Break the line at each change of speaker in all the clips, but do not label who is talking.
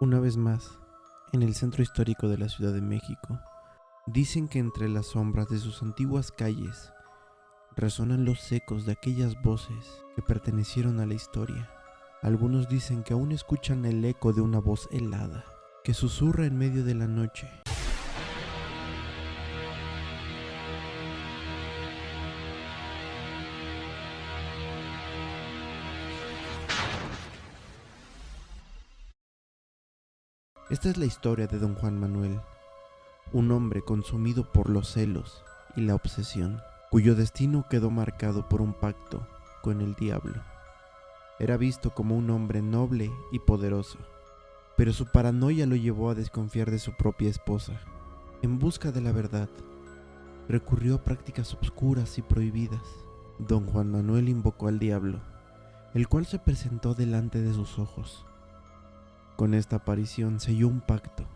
Una vez más, en el centro histórico de la Ciudad de México, dicen que entre las sombras de sus antiguas calles resonan los ecos de aquellas voces que pertenecieron a la historia. Algunos dicen que aún escuchan el eco de una voz helada que susurra en medio de la noche. Esta es la historia de don Juan Manuel, un hombre consumido por los celos y la obsesión, cuyo destino quedó marcado por un pacto con el diablo. Era visto como un hombre noble y poderoso, pero su paranoia lo llevó a desconfiar de su propia esposa. En busca de la verdad, recurrió a prácticas obscuras y prohibidas. Don Juan Manuel invocó al diablo, el cual se presentó delante de sus ojos. Con esta aparición selló un pacto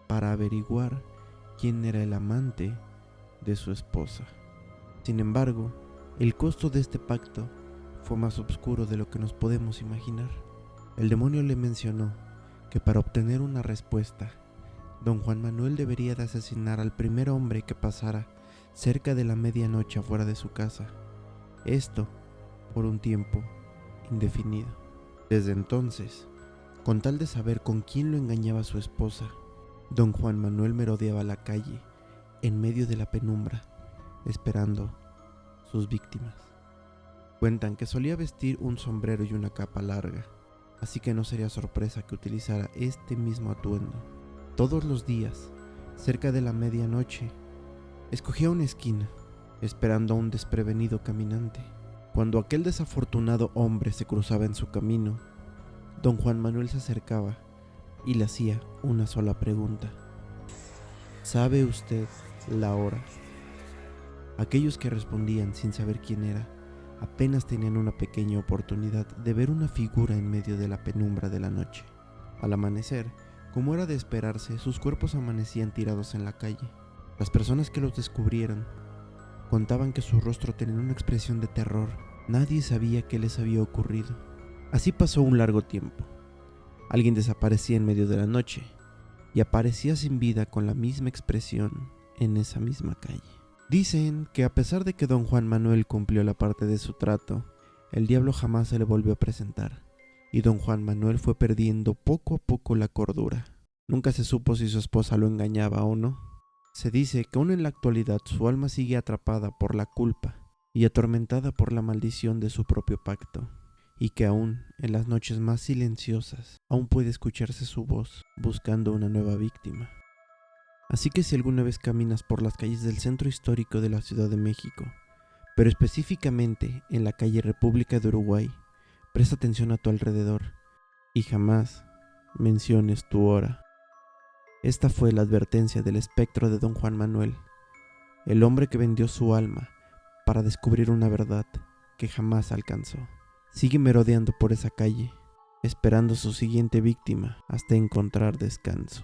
para averiguar quién era el amante de su esposa. Sin embargo, el costo de este pacto fue más oscuro de lo que nos podemos imaginar. El demonio le mencionó que para obtener una respuesta, don Juan Manuel debería de asesinar al primer hombre que pasara cerca de la medianoche afuera de su casa. Esto por un tiempo indefinido. Desde entonces, con tal de saber con quién lo engañaba su esposa, don Juan Manuel merodeaba la calle en medio de la penumbra, esperando sus víctimas. Cuentan que solía vestir un sombrero y una capa larga, así que no sería sorpresa que utilizara este mismo atuendo. Todos los días, cerca de la medianoche, escogía una esquina, esperando a un desprevenido caminante. Cuando aquel desafortunado hombre se cruzaba en su camino, don Juan Manuel se acercaba y le hacía una sola pregunta: ¿sabe usted la hora? Aquellos que respondían sin saber quién era, apenas tenían una pequeña oportunidad de ver una figura en medio de la penumbra de la noche. Al amanecer, como era de esperarse, sus cuerpos amanecían tirados en la calle. Las personas que los descubrieron contaban que su rostro tenía una expresión de terror. Nadie sabía qué les había ocurrido. Así pasó un largo tiempo. Alguien desaparecía en medio de la noche y aparecía sin vida con la misma expresión en esa misma calle. Dicen que a pesar de que don Juan Manuel cumplió la parte de su trato, el diablo jamás se le volvió a presentar, y don Juan Manuel fue perdiendo poco a poco la cordura. Nunca se supo si su esposa lo engañaba o no. Se dice que aún en la actualidad su alma sigue atrapada por la culpa y atormentada por la maldición de su propio pacto, y que aún en las noches más silenciosas aún puede escucharse su voz buscando una nueva víctima. Así que si alguna vez caminas por las calles del centro histórico de la Ciudad de México, pero específicamente en la calle República de Uruguay, presta atención a tu alrededor y jamás menciones tu hora. Esta fue la advertencia del espectro de don Juan Manuel, el hombre que vendió su alma para descubrir una verdad que jamás alcanzó. Sigue merodeando por esa calle, esperando su siguiente víctima hasta encontrar descanso.